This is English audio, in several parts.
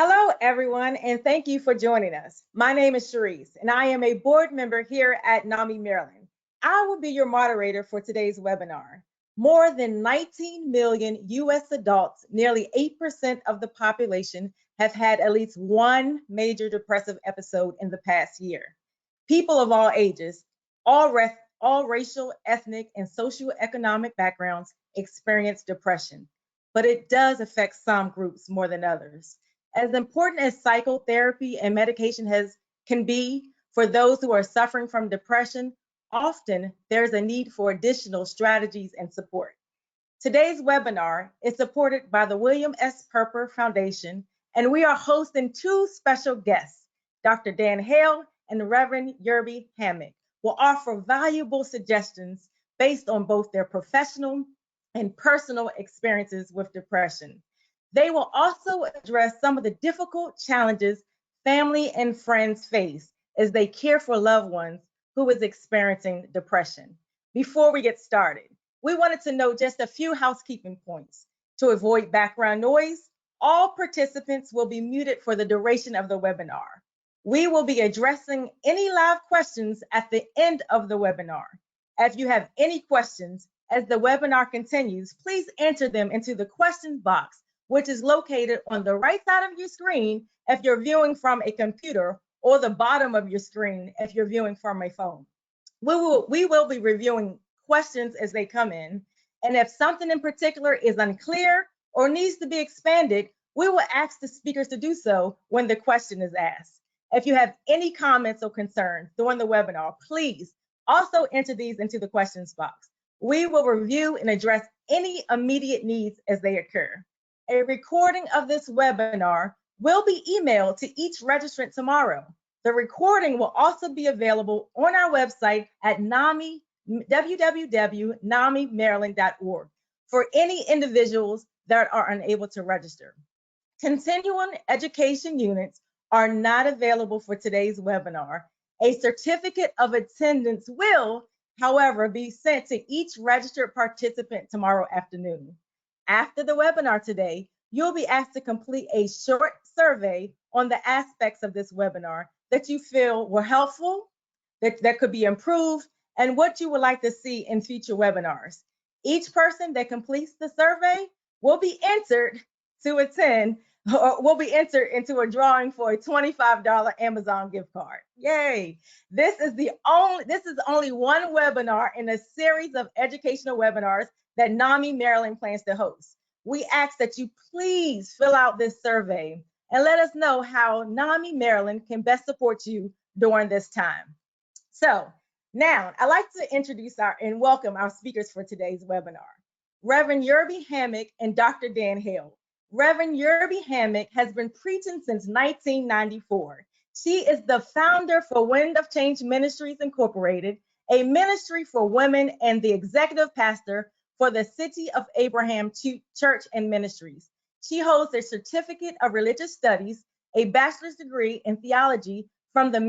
Hello, everyone, and thank you for joining us. My name is Cherise, and I am a board member here at Nami, Maryland. I will be your moderator for today's webinar. More than 19 million U.S. adults, nearly 8% of the population, have had at least one major depressive episode in the past year. People of all ages, all racial, ethnic, and socioeconomic backgrounds experience depression, but it does affect some groups more than others. As important as psychotherapy and medication can be for those who are suffering from depression, often there's a need for additional strategies and support. Today's webinar is supported by the William S. Perper Foundation, and we are hosting two special guests. Dr. Dan Hale and Reverend Yerby-Hammack will offer valuable suggestions based on both their professional and personal experiences with depression. They will also address some of the difficult challenges family and friends face as they care for loved ones who is experiencing depression. Before we get started, we wanted to note just a few housekeeping points. To avoid background noise, all participants will be muted for the duration of the webinar. We will be addressing any live questions at the end of the webinar. If you have any questions as the webinar continues, please enter them into the questions box, which is located on the right side of your screen if you're viewing from a computer, or the bottom of your screen if you're viewing from a phone. We will be reviewing questions as they come in, and if something in particular is unclear or needs to be expanded, we will ask the speakers to do so when the question is asked. If you have any comments or concerns during the webinar, please also enter these into the questions box. We will review and address any immediate needs as they occur. A recording of this webinar will be emailed to each registrant tomorrow. The recording will also be available on our website at Nami, www.namimaryland.org, for any individuals that are unable to register. Continuing education units are not available for today's webinar. A certificate of attendance will, however, be sent to each registered participant tomorrow afternoon. After the webinar today, you'll be asked to complete a short survey on the aspects of this webinar that you feel were helpful, that could be improved, and what you would like to see in future webinars. Each person that completes the survey will be entered to attend, or will be entered into a drawing for a $25 Amazon gift card. Yay! This is only one webinar in a series of educational webinars that Nami Maryland plans to host. We ask that you please fill out this survey and let us know how Nami Maryland can best support you during this time. So now I'd like to introduce and welcome our speakers for today's webinar, Reverend Yerby-Hammack and Dr. Dan Hale. Reverend Yerby-Hammack has been preaching since 1994. She is the founder for Wind of Change Ministries Incorporated, a ministry for women, and the executive pastor for the City of Abraham Church and Ministries. She holds a certificate of religious studies, a bachelor's degree in theology from the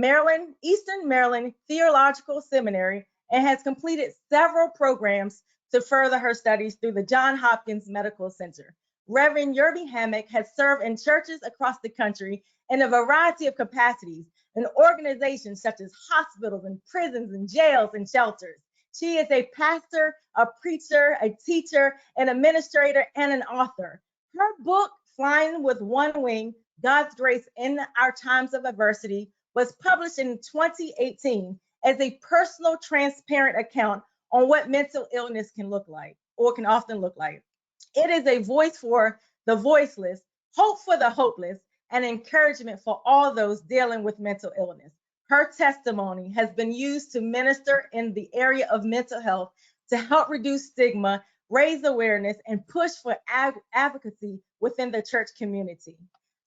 Eastern Maryland Theological Seminary, and has completed several programs to further her studies through the Johns Hopkins Medical Center. Reverend Yerby-Hammack has served in churches across the country in a variety of capacities in organizations such as hospitals and prisons and jails and shelters. She is a pastor, a preacher, a teacher, an administrator, and an author. Her book, Flying with One Wing, God's Grace in Our Times of Adversity, was published in 2018 as a personal, transparent account on what mental illness can look like, or can often look like. It is a voice for the voiceless, hope for the hopeless, and encouragement for all those dealing with mental illness. Her testimony has been used to minister in the area of mental health to help reduce stigma, raise awareness, and push for advocacy within the church community.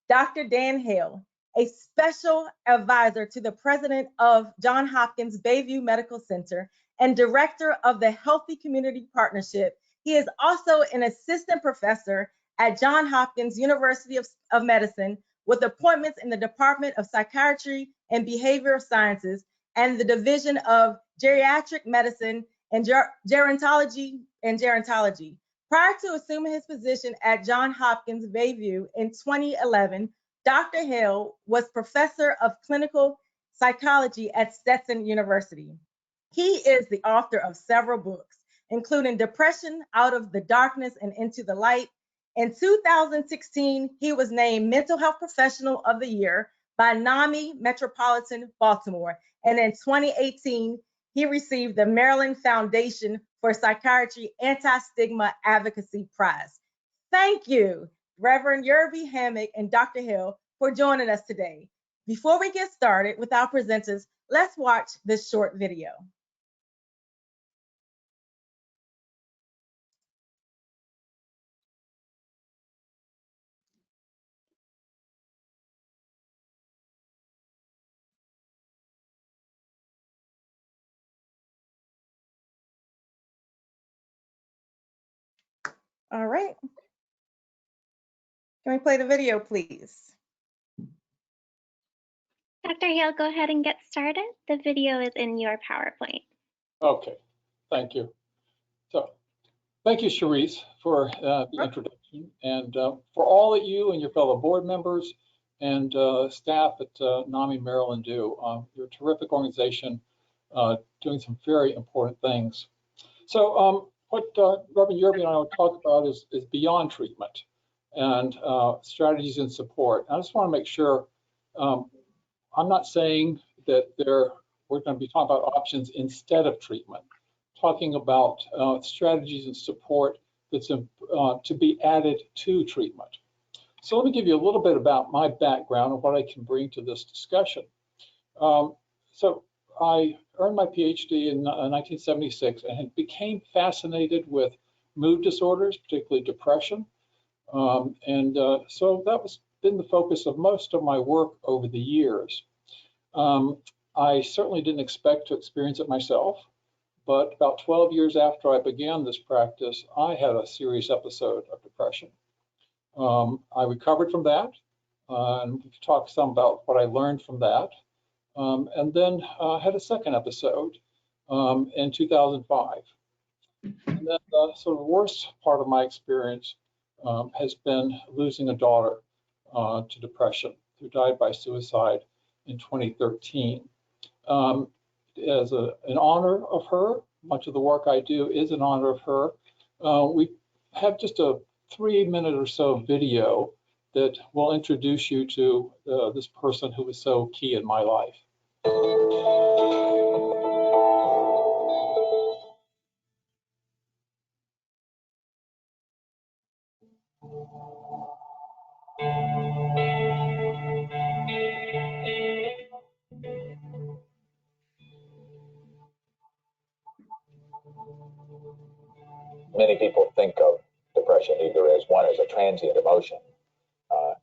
Dr. Dan Hale, a special advisor to the president of Johns Hopkins Bayview Medical Center and director of the Healthy Community Partnership. He is also an assistant professor at Johns Hopkins University of Medicine, with appointments in the Department of Psychiatry and Behavioral Sciences and the Division of Geriatric Medicine and Gerontology. Prior to assuming his position at Johns Hopkins Bayview in 2011, Dr. Hale was professor of clinical psychology at Stetson University. He is the author of several books, including Depression, Out of the Darkness and Into the Light. In 2016, he was named Mental Health Professional of the Year by Nami Metropolitan Baltimore. And in 2018, he received the Maryland Foundation for Psychiatry Anti-Stigma Advocacy Prize. Thank you, Reverend Yerby-Hammack and Dr. Hale, for joining us today. Before we get started with our presenters, let's watch this short video. All right. Can we play the video, please? Dr. Hale, go ahead and get started. The video is in your PowerPoint. Okay, thank you. So, thank you, Cherise, for the introduction, and for all that you and your fellow board members and staff at Nami Maryland do. You're a terrific organization doing some very important things. So, what Reverend Yerby and I will talk about is beyond treatment and strategies and support. I just want to make sure I'm not saying that we're going to be talking about options instead of treatment, talking about strategies and support that's to be added to treatment. So let me give you a little bit about my background and what I can bring to this discussion. So I earned my PhD in 1976 and became fascinated with mood disorders, particularly depression. So that was been the focus of most of my work over the years. I certainly didn't expect to experience it myself, but about 12 years after I began this practice, I had a serious episode of depression. I recovered from that, and we've talked some about what I learned from that, and then had a second episode in 2005. And then so the worst part of my experience has been losing a daughter to depression, who died by suicide in 2013. As an honor of her, much of the work I do is in honor of her. We have just a 3-minute or so video that will introduce you to this person who was so key in my life. Many people think of depression either as one as a transient emotion,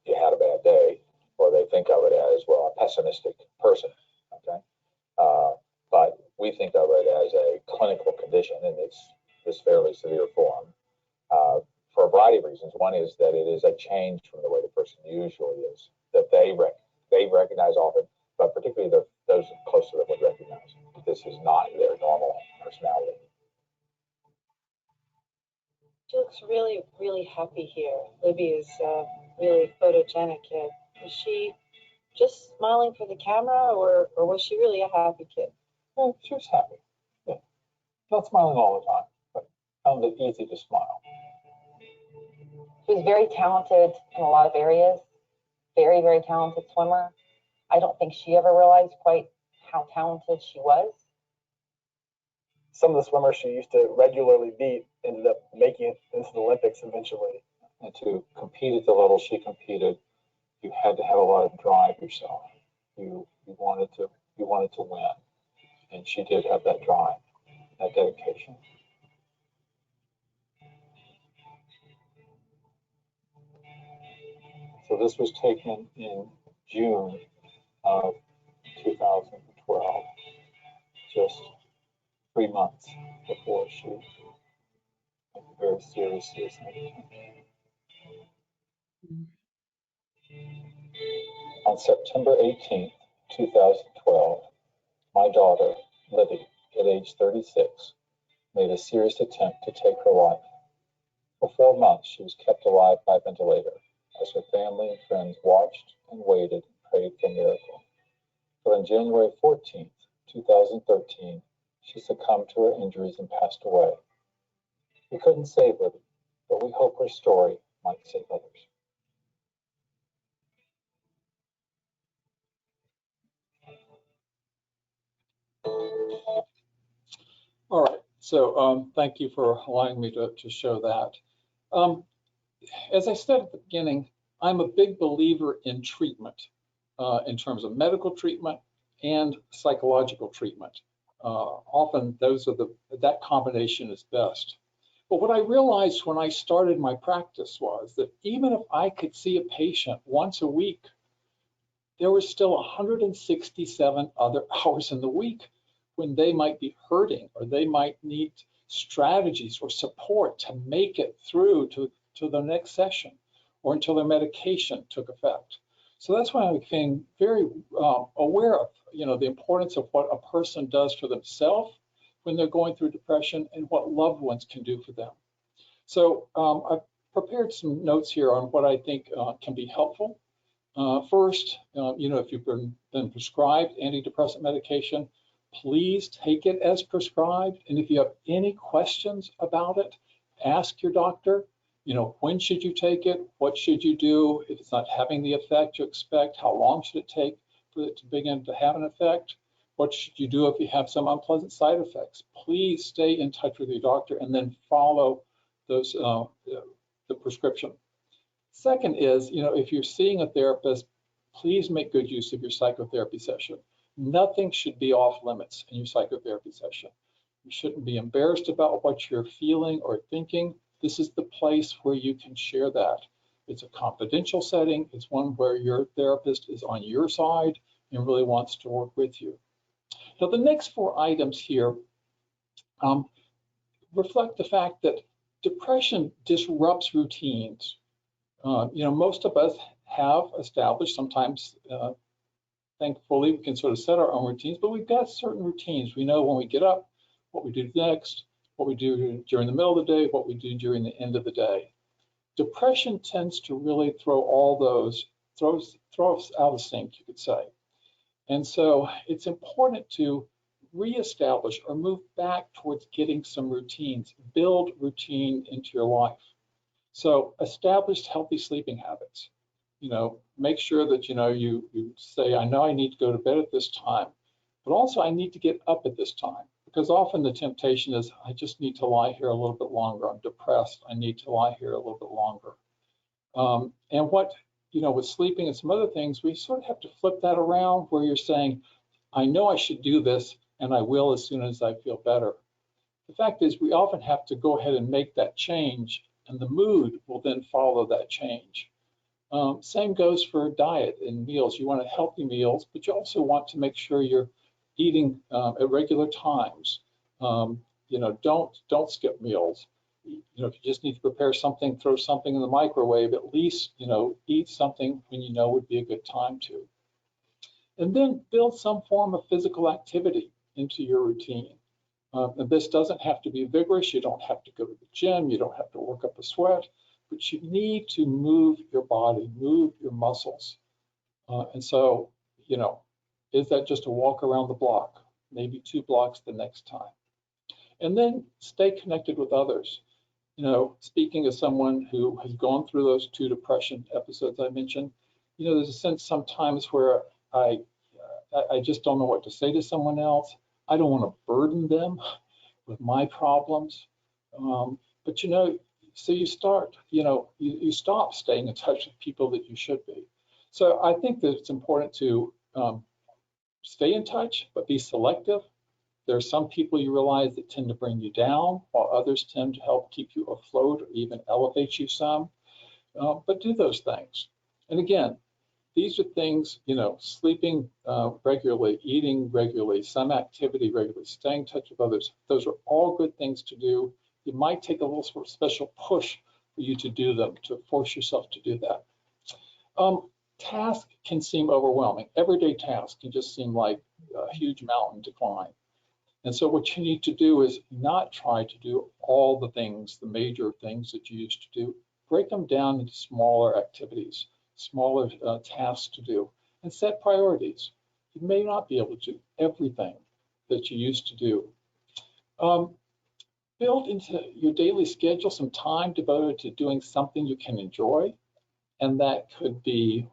you had a bad day, or they think of it as, well, a pessimistic person, okay? But we think of it as a clinical condition in this fairly severe form for a variety of reasons. One is that it is a change from the way the person usually is, that they recognize often, but particularly those close to them would recognize that this is not their normal personality. She looks really, really happy here. Libby is really photogenic here. Is she just smiling for the camera, or was she really a happy kid? Well, she was happy. Yeah. Not smiling all the time, but found it easy to smile. She was very talented in a lot of areas. Very, very talented swimmer. I don't think she ever realized quite how talented she was. Some of the swimmers she used to regularly beat ended up making it into the Olympics eventually. And to compete at the level she competed, you had to have a lot of drive yourself. You wanted to win, and she did have that drive, that dedication. So this was taken in June of 2012, just 3 months before she had a very serious suicide. On September 18th, 2012, my daughter, Libby, at age 36, made a serious attempt to take her life. For 4 months, she was kept alive by ventilator as her family and friends watched and waited and prayed for a miracle. But on January 14th, 2013, she succumbed to her injuries and passed away. We couldn't save Libby, but we hope her story might save others. All right, so thank you for allowing me to show that. As I said at the beginning, I'm a big believer in treatment, in terms of medical treatment and psychological treatment. Often that combination is best. But what I realized when I started my practice was that even if I could see a patient once a week, there were still 167 other hours in the week when they might be hurting, or they might need strategies or support to make it through to the next session, or until their medication took effect. So that's why I became very aware of, the importance of what a person does for themselves when they're going through depression, and what loved ones can do for them. So I've prepared some notes here on what I think can be helpful. First, if you've been prescribed antidepressant medication, please take it as prescribed. And if you have any questions about it, ask your doctor. When should you take it? What should you do if it's not having the effect you expect? How long should it take for it to begin to have an effect? What should you do if you have some unpleasant side effects? Please stay in touch with your doctor and then follow those the prescription. Second is, if you're seeing a therapist, please make good use of your psychotherapy session. Nothing should be off limits in your psychotherapy session. You shouldn't be embarrassed about what you're feeling or thinking. This is the place where you can share that. It's a confidential setting. It's one where your therapist is on your side and really wants to work with you. Now, the next 4 items here reflect the fact that depression disrupts routines. Most of us have established, sometimes thankfully we can sort of set our own routines, but we've got certain routines. We know when we get up, what we do next, what we do during the middle of the day, what we do during the end of the day. Depression tends to really throw all those, throw us out of sync, you could say. And so it's important to reestablish or move back towards getting some routines, build routine into your life. So establish healthy sleeping habits. Make sure that, you say, I know I need to go to bed at this time, but also I need to get up at this time, because often the temptation is, I just need to lie here a little bit longer. I'm depressed. I need to lie here a little bit longer. And what, with sleeping and some other things, we sort of have to flip that around, where you're saying, I know I should do this, and I will as soon as I feel better. The fact is, we often have to go ahead and make that change, and the mood will then follow that change. Same goes for diet and meals. You want healthy meals, but you also want to make sure you're eating at regular times. Don't skip meals. If you just need to prepare something, throw something in the microwave, at least, eat something when you know would be a good time to. And then build some form of physical activity into your routine. And this doesn't have to be vigorous. You don't have to go to the gym. You don't have to work up a sweat, but you need to move your body, move your muscles. And so, is that just a walk around the block? Maybe 2 blocks the next time. And then stay connected with others. Speaking as someone who has gone through those 2 depression episodes I mentioned, there's a sense sometimes where I just don't know what to say to someone else. I don't want to burden them with my problems. But so you start, you stop staying in touch with people that you should be. So I think that it's important to stay in touch, but be selective. There are some people you realize that tend to bring you down, while others tend to help keep you afloat or even elevate you some. But do those things. And again, these are things, sleeping regularly, eating regularly, some activity regularly, staying in touch with others. Those are all good things to do. It might take a little sort of special push for you to do them, to force yourself to do that. Task can seem overwhelming. Everyday tasks can just seem like a huge mountain to climb. And so what you need to do is not try to do all the things, the major things that you used to do. break them down into smaller activities, smaller tasks to do, and set priorities. You may not be able to do everything that you used to do. Build into your daily schedule some time devoted to doing something you can enjoy, and that could be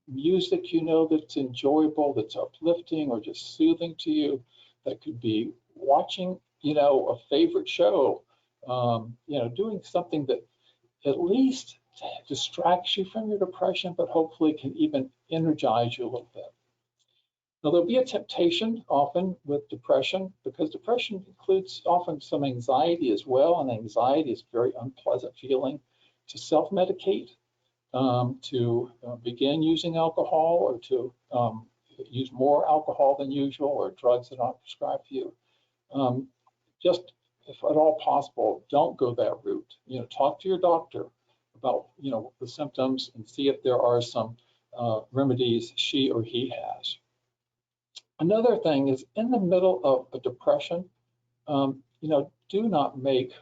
music you know that's enjoyable, that's uplifting or just soothing to you. That could be watching, a favorite show, doing something that at least distracts you from your depression, but hopefully can even energize you a little bit. Now, there'll be a temptation often with depression, because depression includes often some anxiety as well, and anxiety is a very unpleasant feeling, to self-medicate, to begin using alcohol, or to use more alcohol than usual, or drugs that aren't prescribed for you. Just, if at all possible, don't go that route. Talk to your doctor about, the symptoms, and see if there are some remedies she or he has. Another thing is, in the middle of a depression, do not make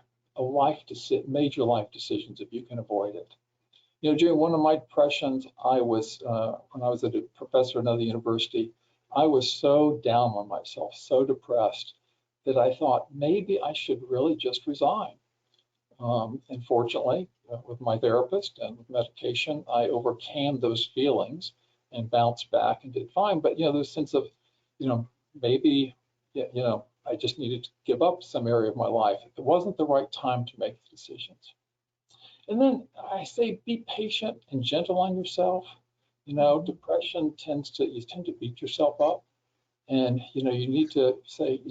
major life decisions if you can avoid it. During one of my depressions, when I was a professor at another university, I was so down on myself, so depressed, that I thought maybe I should really just resign. And fortunately, with my therapist and with medication, I overcame those feelings and bounced back and did fine. But there's a sense of, maybe, I just needed to give up some area of my life. It wasn't the right time to make the decisions. And then I say, be patient and gentle on yourself. Depression you tend to beat yourself up, and you need to say,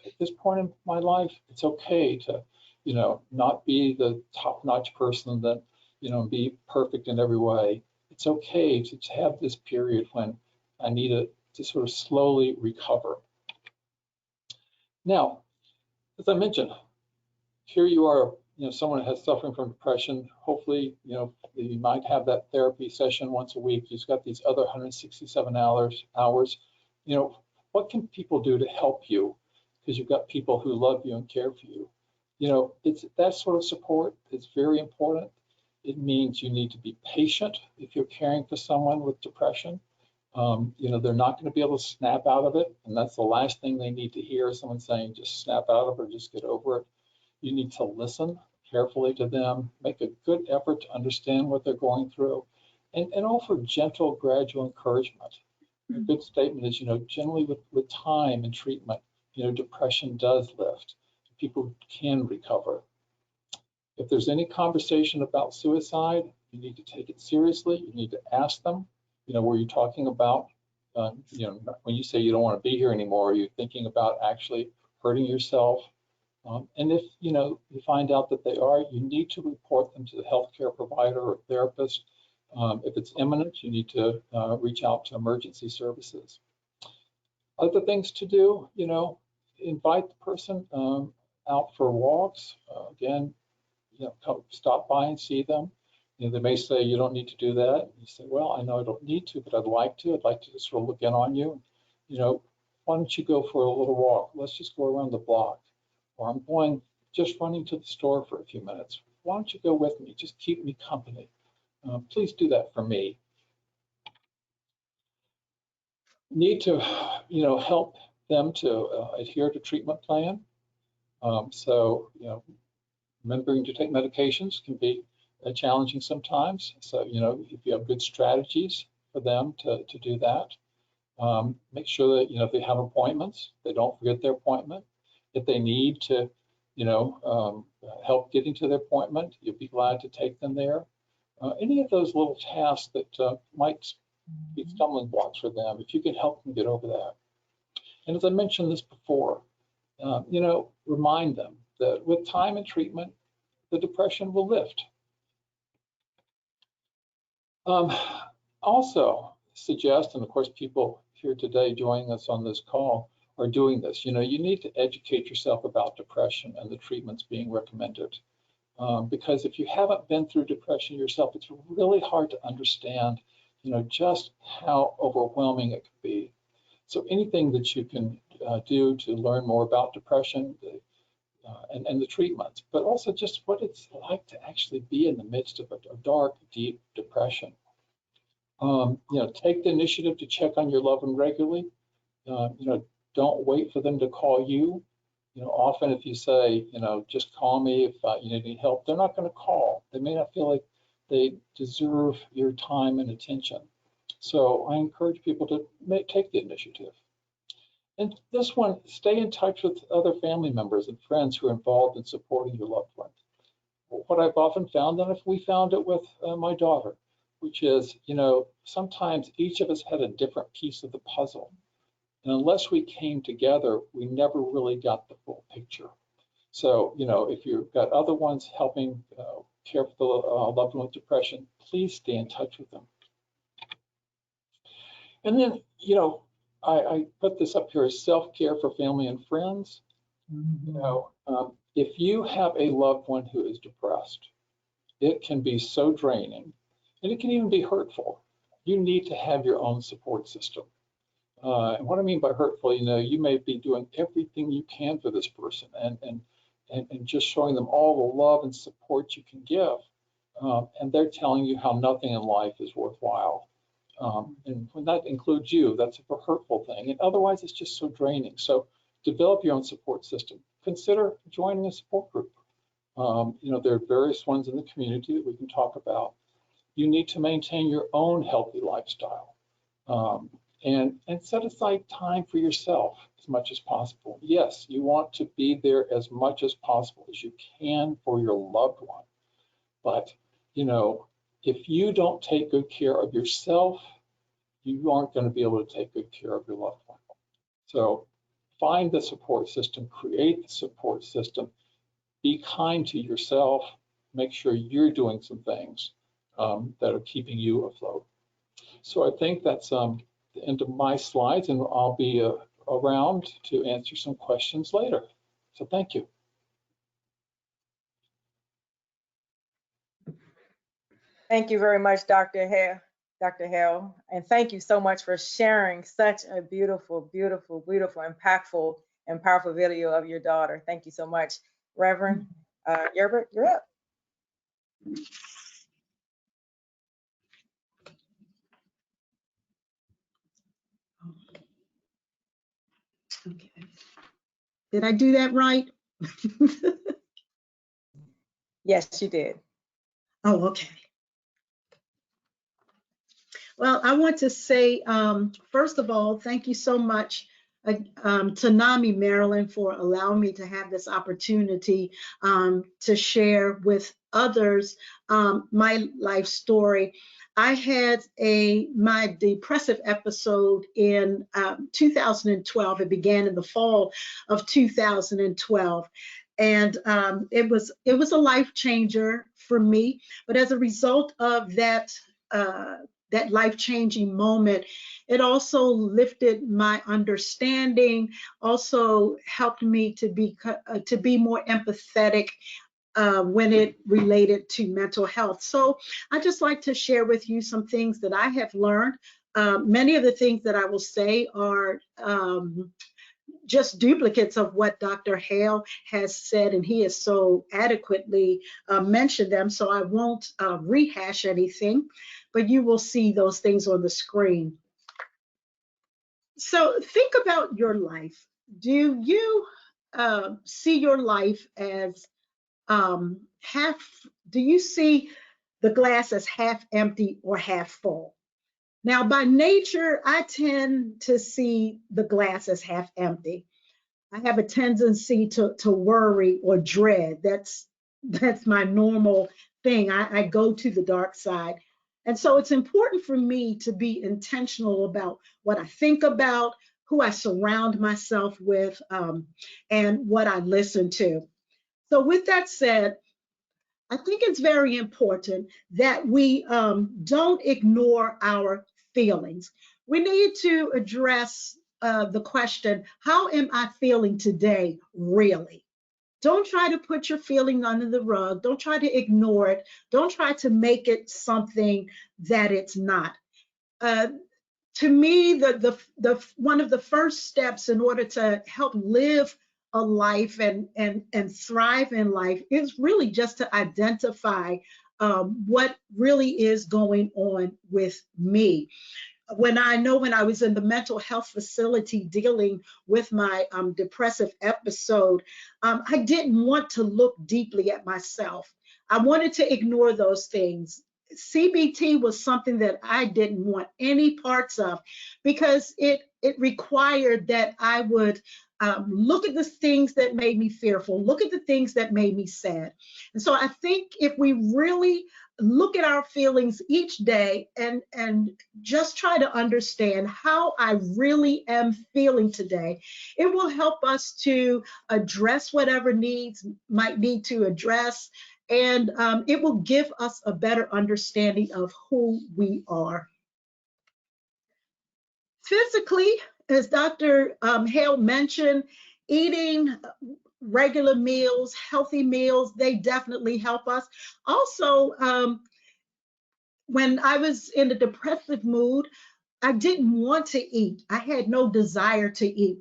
at this point in my life, it's okay to, not be the top-notch person that, be perfect in every way. It's okay to have this period when I need to sort of slowly recover. Now, as I mentioned, here you are, someone who has suffering from depression. Hopefully, you might have that therapy session once a week. You've got these other 167 hours. What can people do to help you? Because you've got people who love you and care for you. It's that sort of support is very important. It means you need to be patient if you're caring for someone with depression. They're not going to be able to snap out of it, and that's the last thing they need to hear, someone saying just snap out of it or just get over it. You need to listen carefully to them, make a good effort to understand what they're going through, and offer gentle, gradual encouragement. A good statement is, generally with time and treatment, depression does lift. People can recover. If there's any conversation about suicide, you need to take it seriously. You need to ask them, were you talking about, when you say you don't want to be here anymore, are you thinking about actually hurting yourself? And if you find out that they are, you need to report them to the healthcare provider or therapist. If it's imminent, you need to reach out to emergency services. Other things to do, invite the person out for walks. Again, come stop by and see them. They may say you don't need to do that. You say, well, I know I don't need to, but I'd like to. I'd like to just sort of look in on you. Why don't you go for a little walk? Let's just go around the block. Or I'm just running to the store for a few minutes. Why don't you go with me? Just keep me company. Please do that for me. Need to, help them to adhere to treatment plan. So, remembering to take medications can be challenging sometimes. So, if you have good strategies for them to do that, make sure that, if they have appointments, they don't forget their appointment. If they need to, help getting to their appointment, you'll be glad to take them there. Any of those little tasks that might be stumbling blocks for them, if you can help them get over that. And as I mentioned this before, remind them that with time and treatment, the depression will lift. Also suggest, and of course people here today joining us on this call are doing this, you need to educate yourself about depression and the treatments being recommended. Because if you haven't been through depression yourself, it's really hard to understand, just how overwhelming it can be. So anything that you can do to learn more about depression, and the treatments, but also just what it's like to actually be in the midst of a dark, deep depression. Take the initiative to check on your loved one regularly. Don't wait for them to call you. Often if you say, just call me if you need help, they're not going to call. They may not feel like they deserve your time and attention. So I encourage people to take the initiative. And this one, stay in touch with other family members and friends who are involved in supporting your loved one. What I've often found, and if we found it with my daughter, which is, sometimes each of us had a different piece of the puzzle. And unless we came together, we never really got the full picture. So, if you've got other ones helping care for the loved one with depression, please stay in touch with them. And then, I put this up here as self-care for family and friends. If you have a loved one who is depressed, it can be so draining, and it can even be hurtful. You need to have your own support system. And what I mean by hurtful, you may be doing everything you can for this person and just showing them all the love and support you can give. And they're telling you how nothing in life is worthwhile. And when that includes you, that's a hurtful thing. And otherwise, it's just so draining. So develop your own support system. Consider joining a support group. There are various ones in the community that we can talk about. You need to maintain your own healthy lifestyle. And set aside time for yourself as much as possible. Yes, you want to be there as much as possible as you can for your loved one. But, if you don't take good care of yourself, you aren't going to be able to take good care of your loved one. So find the support system, create the support system, be kind to yourself, make sure you're doing some things that are keeping you afloat. So I think that's the end of my slides, and I'll be around to answer some questions later. So thank you. Thank you very much, Dr. Hale. And thank you so much for sharing such a beautiful, beautiful, beautiful, impactful, and powerful video of your daughter. Thank you so much. Reverend Yerby, you're up. Okay. Did I do that right? Yes, you did. Oh, okay. Well, I want to say, first of all, thank you so much to Nami, Maryland, for allowing me to have this opportunity to share with others my life story. I had my depressive episode in 2012. It began in the fall of 2012. And it was a life changer for me. But as a result of that life-changing moment, it also lifted my understanding, also helped me to be more empathetic when it related to mental health. So I just like to share with you some things that I have learned. Many of the things that I will say are just duplicates of what Dr. Hale has said, and he has so adequately mentioned them, so I won't rehash anything, but you will see those things on the screen. So think about your life. Do you see your life as do you see the glass as half empty or half full? Now, by nature, I tend to see the glass as half empty. I have a tendency to worry or dread. That's my normal thing. I go to the dark side. And so it's important for me to be intentional about what I think about, who I surround myself with, and what I listen to. So with that said, I think it's very important that we don't ignore our feelings. We need to address the question, how am I feeling today, really? Don't try to put your feeling under the rug. Don't try to ignore it. Don't try to make it something that it's not. To me, the one of the first steps in order to help live a life and thrive in life is really just to identify what really is going on with me. When I was in the mental health facility dealing with my depressive episode, I didn't want to look deeply at myself. I wanted to ignore those things. CBT was something that I didn't want any parts of because it required that I would look at the things that made me fearful, look at the things that made me sad. And so I think if we really look at our feelings each day and just try to understand how I really am feeling today, it will help us to address whatever needs might need to address, and it will give us a better understanding of who we are. Physically, as Dr. Hale mentioned, eating regular meals, healthy meals, they definitely help us. Also, when I was in a depressive mood, I didn't want to eat. I had no desire to eat.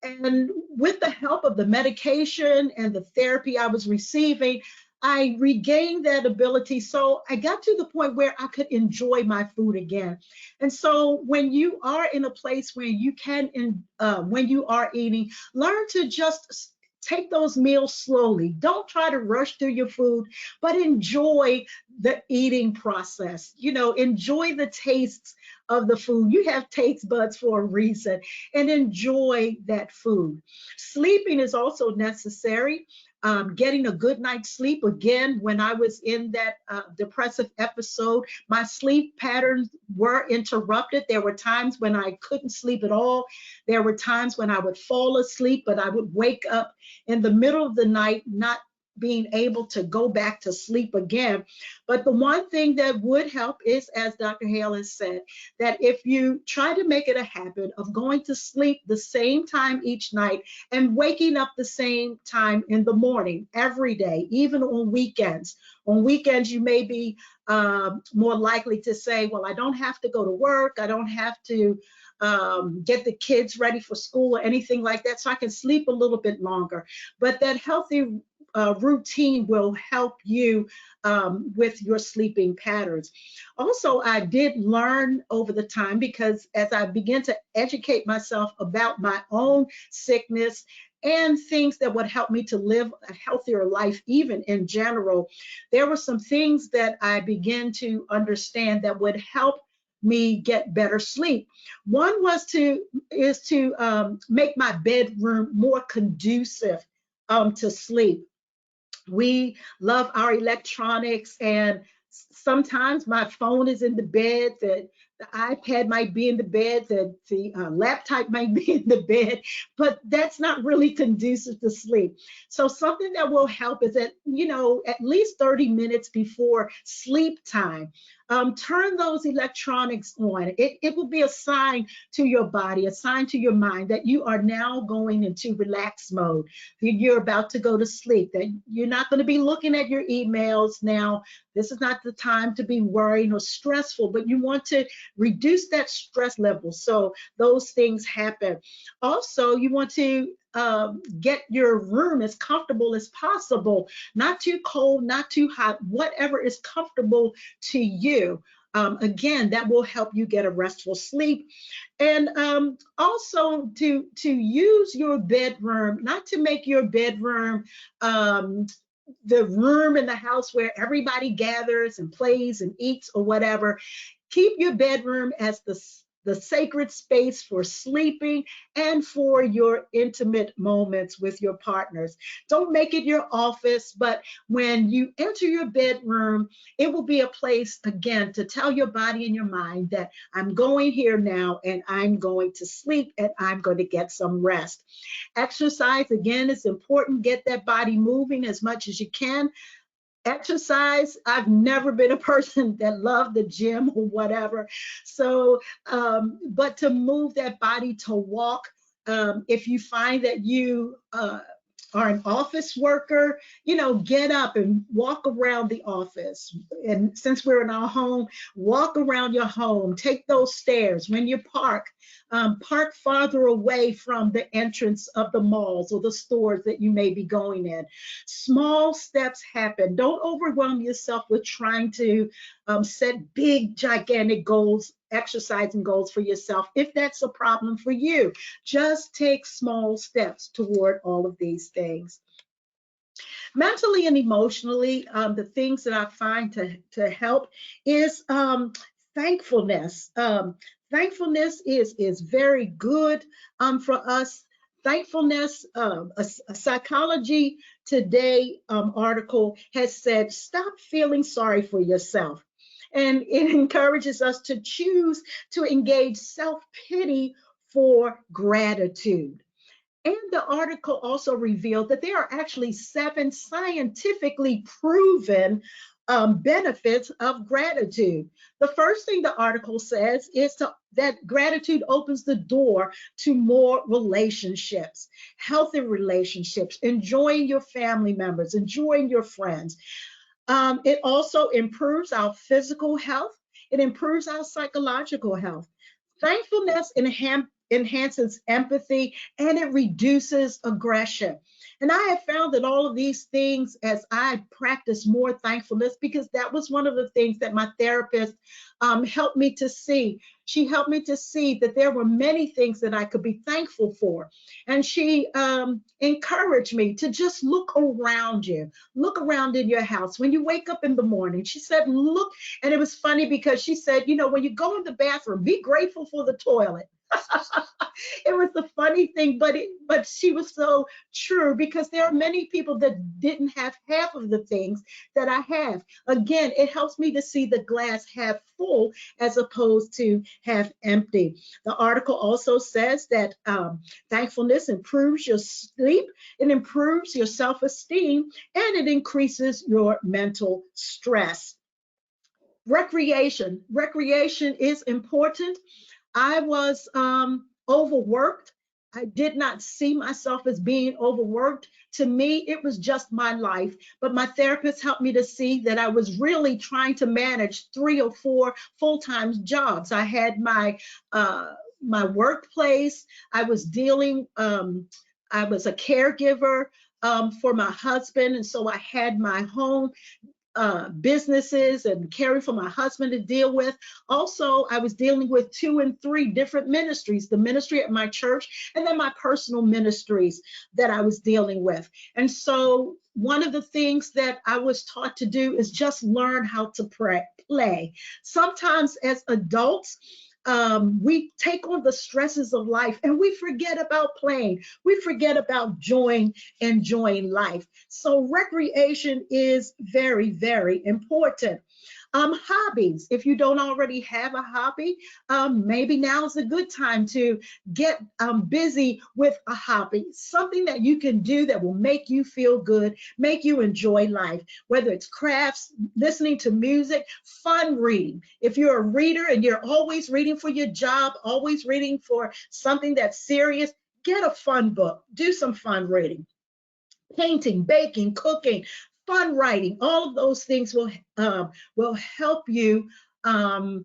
And with the help of the medication and the therapy I was receiving, I regained that ability. So I got to the point where I could enjoy my food again. And so when you are in a place where you can, when you are eating, learn to just take those meals slowly. Don't try to rush through your food, but enjoy the eating process. You know, enjoy the tastes of the food. You have taste buds for a reason, and enjoy that food. Sleeping is also necessary. Getting a good night's sleep. Again, when I was in that depressive episode, my sleep patterns were interrupted. There were times when I couldn't sleep at all. There were times when I would fall asleep, but I would wake up in the middle of the night, not being able to go back to sleep again. But the one thing that would help is, as Dr. Hale has said, that if you try to make it a habit of going to sleep the same time each night and waking up the same time in the morning every day, even on weekends. On weekends, you may be more likely to say, well, I don't have to go to work. I don't have to get the kids ready for school or anything like that, so I can sleep a little bit longer. But that healthy routine will help you with your sleeping patterns. Also, I did learn over the time, because as I began to educate myself about my own sickness and things that would help me to live a healthier life, even in general, there were some things that I began to understand that would help me get better sleep. One is to make my bedroom more conducive to sleep. We love our electronics, and sometimes my phone is in the bed, the iPad might be in the bed, the laptop might be in the bed, but that's not really conducive to sleep. So something that will help is that, you know, at least 30 minutes before sleep time, turn those electronics on. It will be a sign to your body, a sign to your mind that you are now going into relax mode. You're about to go to sleep, that you're not going to be looking at your emails now. This is not the time to be worrying or stressful, but you want to reduce that stress level so those things happen. Also, you want to get your room as comfortable as possible, not too cold, not too hot, whatever is comfortable to you. Again, that will help you get a restful sleep. And also to use your bedroom, not to make your bedroom the room in the house where everybody gathers and plays and eats or whatever. Keep your bedroom as the sacred space for sleeping and for your intimate moments with your partners. Don't make it your office, but when you enter your bedroom, it will be a place, again, to tell your body and your mind that I'm going here now and I'm going to sleep and I'm going to get some rest. Exercise, again, is important. Get that body moving as much as you can. Exercise, I've never been a person that loved the gym or whatever. So, but to move that body, to walk, if you find that you are an office worker, get up and walk around the office. And since we're in our home, walk around your home, take those stairs. When you park farther away from the entrance of the malls or the stores that you may be going in. Small steps happen. Don't overwhelm yourself with trying to set big, gigantic goals, exercising goals for yourself. If that's a problem for you, just take small steps toward all of these things. Mentally and emotionally, the things that I find to help is thankfulness. Thankfulness is very good for us. Thankfulness, a Psychology Today article has said, stop feeling sorry for yourself. And it encourages us to choose to engage self-pity for gratitude. And the article also revealed that there are actually 7 scientifically proven benefits of gratitude. The first thing the article says is that gratitude opens the door to more relationships, healthy relationships, enjoying your family members, enjoying your friends. It also improves our physical health. It improves our psychological health. Thankfulness enhances empathy, and it reduces aggression. And I have found that all of these things, as I practice more thankfulness, because that was one of the things that my therapist helped me to see. She helped me to see that there were many things that I could be thankful for. And she encouraged me to just look around you, look around in your house. When you wake up in the morning, she said, look, and it was funny because she said, when you go in the bathroom, be grateful for the toilet. It was the funny thing, but she was so true, because there are many people that didn't have half of the things that I have. Again, it helps me to see the glass half full as opposed to half empty. The article also says that thankfulness improves your sleep, it improves your self-esteem, and it increases your mental stress. Recreation is important. I was overworked. I did not see myself as being overworked. To me, it was just my life. But my therapist helped me to see that I was really trying to manage 3 or 4 full-time jobs. I had my workplace. I was I was a caregiver for my husband, and so I had my home businesses and caring for my husband to deal with. Also, I was dealing with 2 and 3 different ministries, the ministry at my church and then my personal ministries that I was dealing with. And so one of the things that I was taught to do is just learn how to play. Sometimes as adults, we take on the stresses of life and we forget about playing. We forget about enjoying life. So recreation is very, very important. Hobbies. If you don't already have a hobby, maybe now is a good time to get busy with a hobby, something that you can do that will make you feel good, make you enjoy life, whether it's crafts, listening to music, fun reading. If you're a reader and you're always reading for your job, always reading for something that's serious, get a fun book, do some fun reading. Painting, baking, cooking, fun writing, all of those things will help you to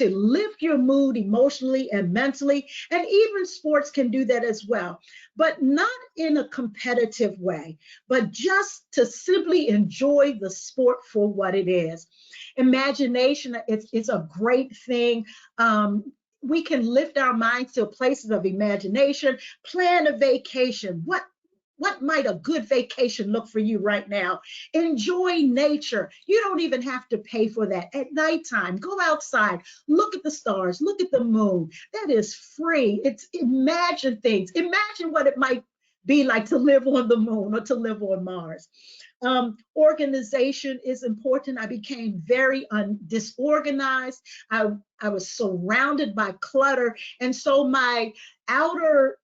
lift your mood emotionally and mentally. And even sports can do that as well, but not in a competitive way, but just to simply enjoy the sport for what it is. Imagination is a great thing. We can lift our minds to places of imagination, plan a vacation. What might a good vacation look for you right now? Enjoy nature. You don't even have to pay for that. At nighttime, go outside, look at the stars, look at the moon. That is free. Imagine things. Imagine what it might be like to live on the moon or to live on Mars. Organization is important. I became very disorganized. I was surrounded by clutter. And so my outer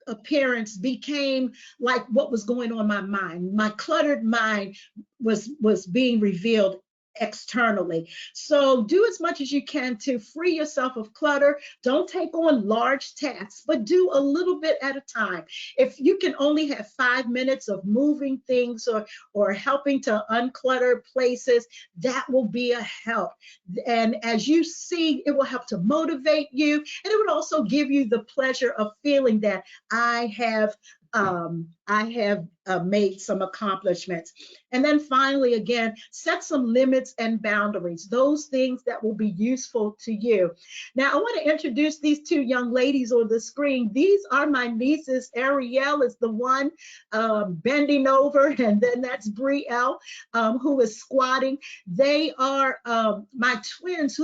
appearance became like what was going on in my mind. My cluttered mind was being revealed externally. So do as much as you can to free yourself of clutter. Don't take on large tasks, but do a little bit at a time. If you can only have 5 minutes of moving things or helping to unclutter places, that will be a help. And as you see, it will help to motivate you, and it would also give you the pleasure of feeling that I have made some accomplishments. And then finally, again, set some limits and boundaries, those things that will be useful to you. Now, I want to introduce these two young ladies on the screen. These are my nieces. Ariel is the one bending over, and then that's Brielle, who is squatting. They are my twins,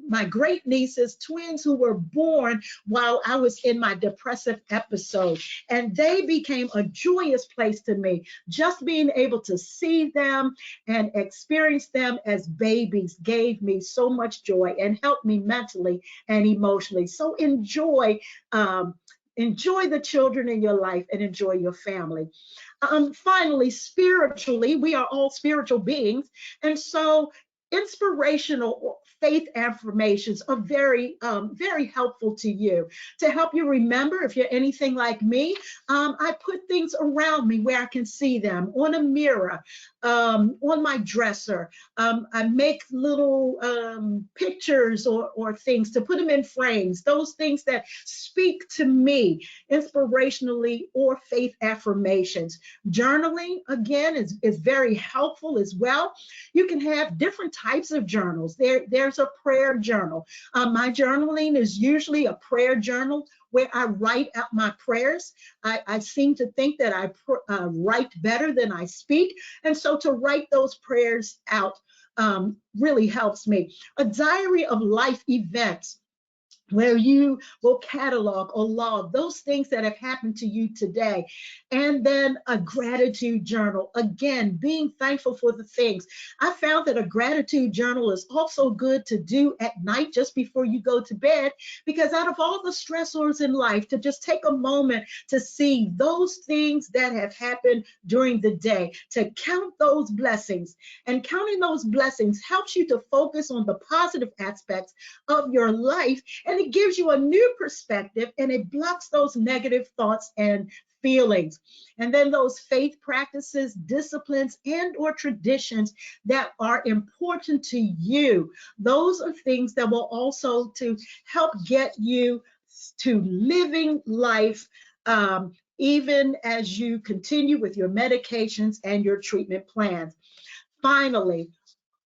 my great nieces, twins who were born while I was in my depressive episode. And they became a joyous place to me. Just being able to see them and experience them as babies gave me so much joy and helped me mentally and emotionally. So enjoy the children in your life and enjoy your family. Finally, spiritually, we are all spiritual beings. And so inspirational faith affirmations are very helpful to you to help you remember. If you're anything like me, I put things around me where I can see them, on a mirror, on my dresser. I make little pictures or things to put them in frames, those things that speak to me inspirationally, or faith affirmations. Journaling, again, is very helpful as well. You can have different types of journals. There's a prayer journal. My journaling is usually a prayer journal where I write out my prayers. I seem to think that I write better than I speak. And so to write those prayers out really helps me. A diary of life events, where you will catalog or log those things that have happened to you today. And then a gratitude journal, again, being thankful for the things. I found that a gratitude journal is also good to do at night just before you go to bed, because out of all the stressors in life, to just take a moment to see those things that have happened during the day, to count those blessings. And counting those blessings helps you to focus on the positive aspects of your life, and it gives you a new perspective, and it blocks those negative thoughts and feelings. And then those faith practices, disciplines, and or traditions that are important to you. Those are things that will also to help get you to living life, even as you continue with your medications and your treatment plans. Finally,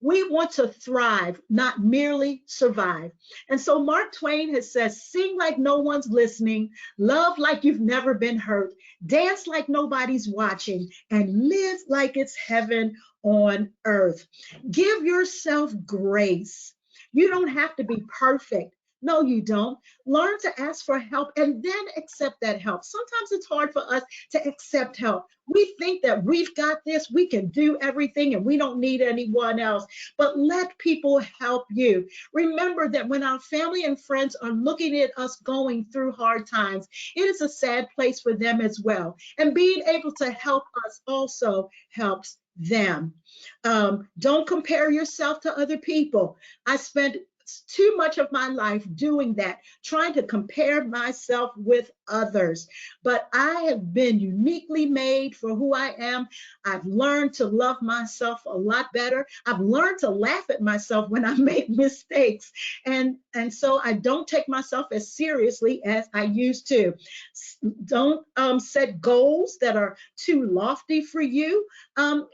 we want to thrive, not merely survive. And so Mark Twain has said, sing like no one's listening, love like you've never been hurt, dance like nobody's watching, and live like it's heaven on earth. Give yourself grace. You don't have to be perfect. No, you don't. Learn to ask for help and then accept that help. Sometimes it's hard for us to accept help. We think that we've got this, we can do everything, and we don't need anyone else. But let people help you. Remember that when our family and friends are looking at us going through hard times, it is a sad place for them as well. And being able to help us also helps them. Don't compare yourself to other people. I spent too much of my life doing that, trying to compare myself with others. But I have been uniquely made for who I am. I've learned to love myself a lot better. I've learned to laugh at myself when I make mistakes. And so I don't take myself as seriously as I used to. Don't set goals that are too lofty for you.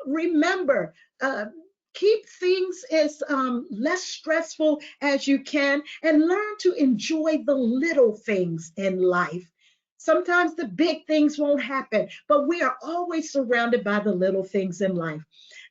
Remember, keep things as less stressful as you can, and learn to enjoy the little things in life. Sometimes the big things won't happen, but we are always surrounded by the little things in life.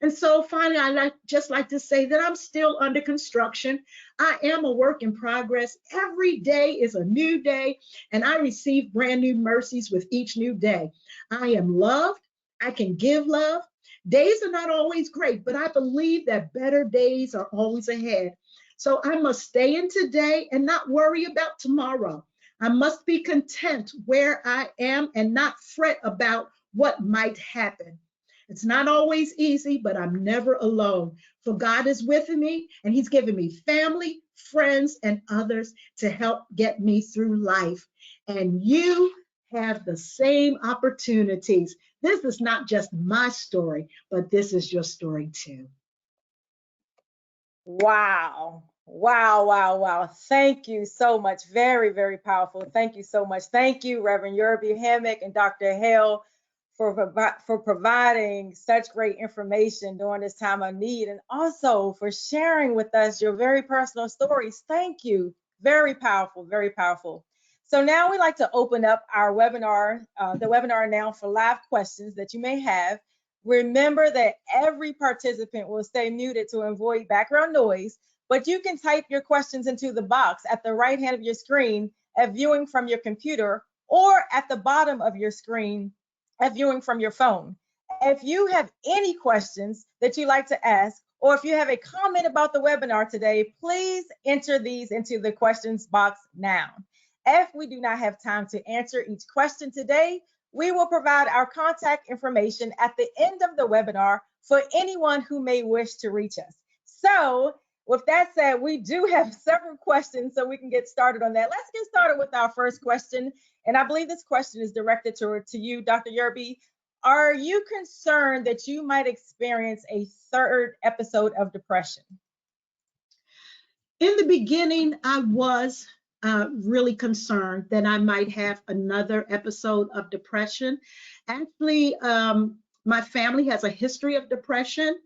And so finally, I'd just like to say that I'm still under construction. I am a work in progress. Every day is a new day, and I receive brand new mercies with each new day. I am loved. I can give love. Days are not always great, but I believe that better days are always ahead. So I must stay in today and not worry about tomorrow. I must be content where I am and not fret about what might happen. It's not always easy, but I'm never alone. For God is with me, and He's given me family, friends, and others to help get me through life. And you have the same opportunities. This is not just my story, but this is your story too. Wow. Wow, wow, wow. Thank you so much. Very, very powerful. Thank you so much. Thank you, Reverend Yerby-Hammack and Dr. Hale, for providing such great information during this time of need, and also for sharing with us your very personal stories. Thank you. Very powerful, very powerful. So now we'd like to open up our webinar, the webinar now for live questions that you may have. Remember that every participant will stay muted to avoid background noise, but you can type your questions into the box at the right hand of your screen at viewing from your computer, or at the bottom of your screen at viewing from your phone. If you have any questions that you'd like to ask, or if you have a comment about the webinar today, please enter these into the questions box now. If we do not have time to answer each question today, we will provide our contact information at the end of the webinar for anyone who may wish to reach us. So with that said, we do have several questions, so we can get started on that. Let's get started with our first question. And I believe this question is directed to you, Dr. Yerby. Are you concerned that you might experience a third episode of depression? In the beginning, I was really concerned that I might have another episode of depression. Actually, my family has a history of depression.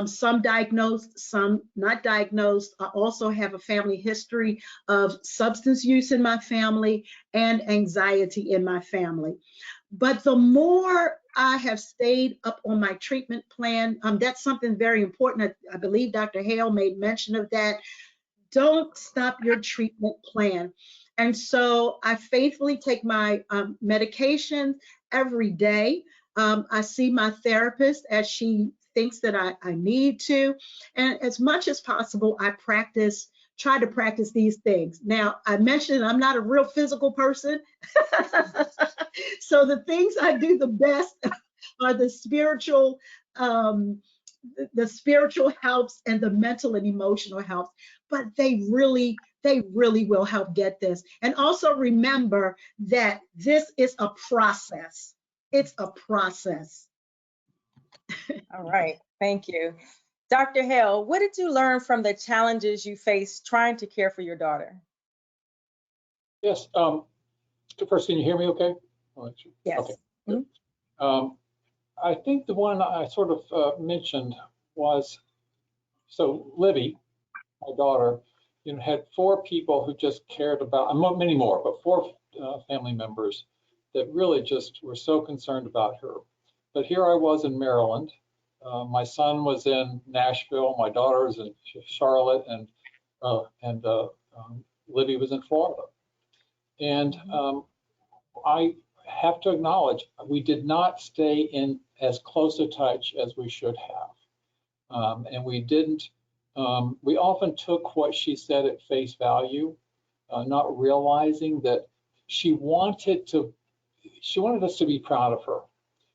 Some diagnosed, some not diagnosed. I also have a family history of substance use in my family and anxiety in my family. But the more I have stayed up on my treatment plan, that's something very important. I believe Dr. Hale made mention of that. Don't stop your treatment plan. And so I faithfully take my medication every day. I see my therapist as she thinks that I need to. And as much as possible, I try to practice these things. Now, I mentioned I'm not a real physical person. So the things I do the best are the spiritual helps and the mental and emotional helps, but they really will help get this. And also remember that this is a process. It's a process. All right, thank you. Dr. Hale, what did you learn from the challenges you faced trying to care for your daughter? Yes. First, can you hear me okay? Yes. Okay. Mm-hmm. I think the one I sort of mentioned was, so Libby, my daughter, had 4 people who just cared about, many more, but 4 family members that really just were so concerned about her. But here I was in Maryland. My son was in Nashville. My daughter was in Charlotte, and Libby was in Florida. And I have to acknowledge, we did not stay in as close a touch as we should have. And we didn't, we often took what she said at face value, not realizing that she wanted us to be proud of her.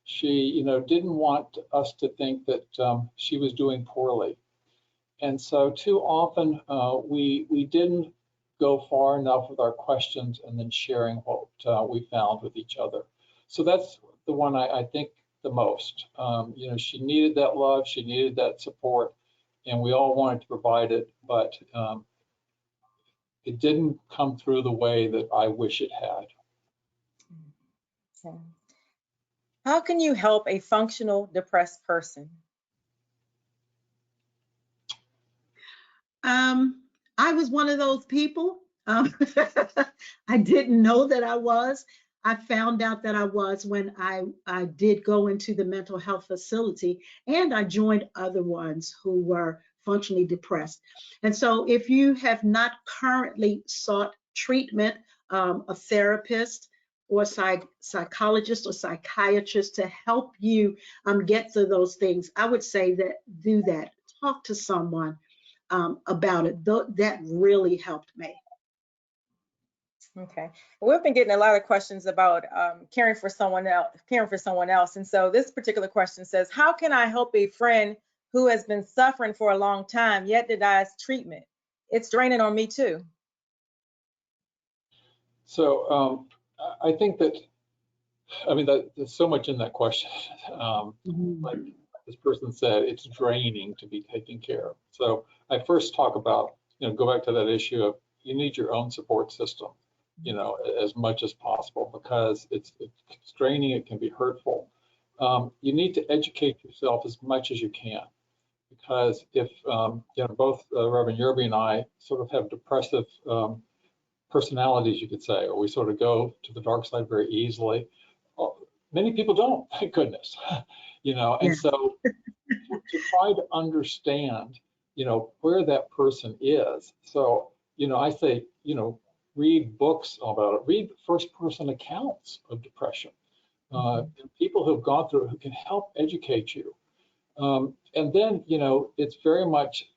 She, didn't want us to think that she was doing poorly. And so too often we didn't go far enough with our questions and then sharing what we found with each other. So that's the one I think the most. She needed that love, she needed that support, and we all wanted to provide it, but it didn't come through the way that I wish it had. Okay. How can you help a functional depressed person? I was one of those people. I didn't know that I was. I found out that I was when I did go into the mental health facility, and I joined other ones who were functionally depressed. And so if you have not currently sought treatment, a therapist or psychologist or psychiatrist to help you get through those things, I would say that do that. Talk to someone about it. That really helped me. Okay. We've been getting a lot of questions about caring for someone else. And so this particular question says, how can I help a friend who has been suffering for a long time yet denies treatment? It's draining on me too. So I think that, I mean, there's so much in that question. Like this person said, it's draining to be taken care of. So I first talk about, go back to that issue of you need your own support system, as much as possible, because it's draining, it can be hurtful. You need to educate yourself as much as you can, because if, both Reverend Yerby and I sort of have depressive personalities, you could say, or we sort of go to the dark side very easily. Many people don't, thank goodness, and so to try to understand, where that person is. So, I say, read books about it, read first-person accounts of depression, people who have gone through it who can help educate you. And then, it's very much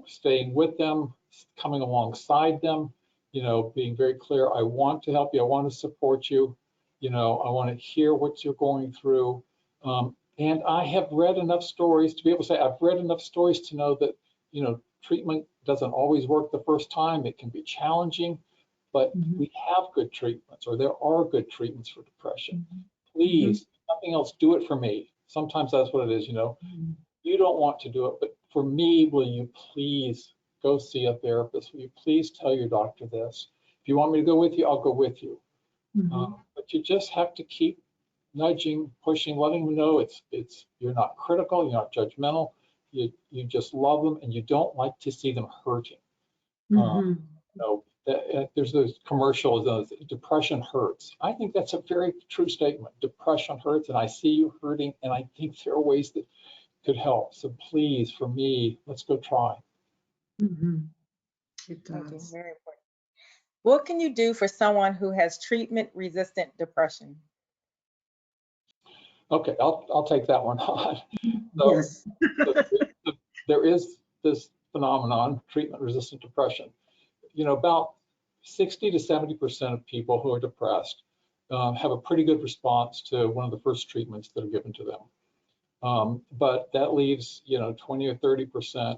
staying with them, coming alongside them, being very clear, I want to help you, I want to support you, I want to hear what you're going through. And I have read enough stories to be able to say, I've read enough stories to know that, treatment doesn't always work the first time. It can be challenging, but we have good treatments, or there are good treatments for depression. Please, if nothing else, do it for me. Sometimes that's what it is, you don't want to do it, but for me, will you please go see a therapist? Will you please tell your doctor this? If you want me to go with you, I'll go with you. But you just have to keep nudging, pushing, letting them know you're not critical, you're not judgmental, you just love them, and you don't like to see them hurting. There's those commercials, depression hurts. I think that's a very true statement. Depression hurts, and I see you hurting, and I think there are ways that could help. So please, for me, let's go try. It does. Very important. What can you do for someone who has treatment-resistant depression? Okay, I'll take that one on. So, Yes. there is this phenomenon, treatment-resistant depression. About 60 to 70% of people who are depressed have a pretty good response to one of the first treatments that are given to them. But that leaves, 20 or 30%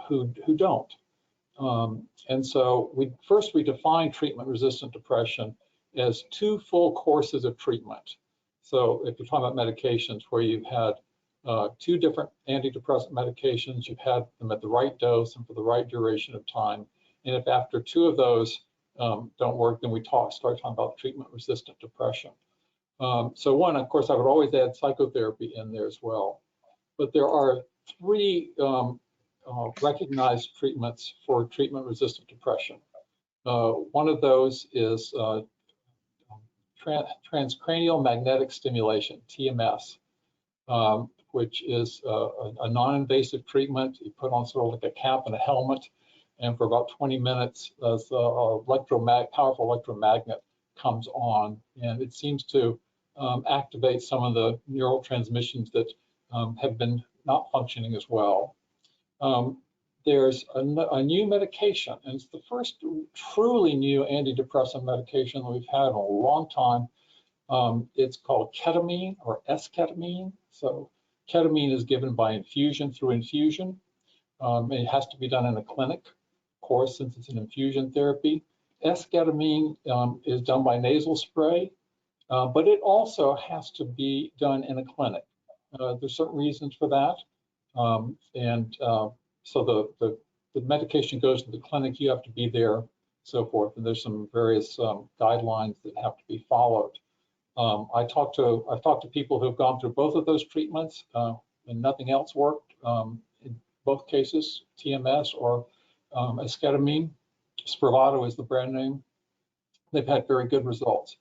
who don't. And so we define treatment-resistant depression as 2 full courses of treatment. So if you're talking about medications where you've had 2 different antidepressant medications, you've had them at the right dose and for the right duration of time. And if after 2 of those don't work, then we start talking about treatment-resistant depression. So one, of course, I would always add psychotherapy in there as well. But there are 3 recognized treatments for treatment-resistant depression. One of those is Transcranial magnetic stimulation, TMS, which is a non-invasive treatment. You put on sort of like a cap and a helmet, and for about 20 minutes, the powerful electromagnet comes on, and it seems to activate some of the neural transmissions that have been not functioning as well. There's a new medication, and it's the first truly new antidepressant medication that we've had in a long time. It's called ketamine, or S-ketamine. So ketamine is given by infusion through infusion. It has to be done in a clinic, of course, since it's an infusion therapy. S-ketamine is done by nasal spray, but it also has to be done in a clinic. There's certain reasons for that. So the medication goes to the clinic, you have to be there, so forth, and there's some various guidelines that have to be followed. I've talked to people who've gone through both of those treatments and nothing else worked. In both cases, TMS or esketamine, Spravato is the brand name. They've had very good results.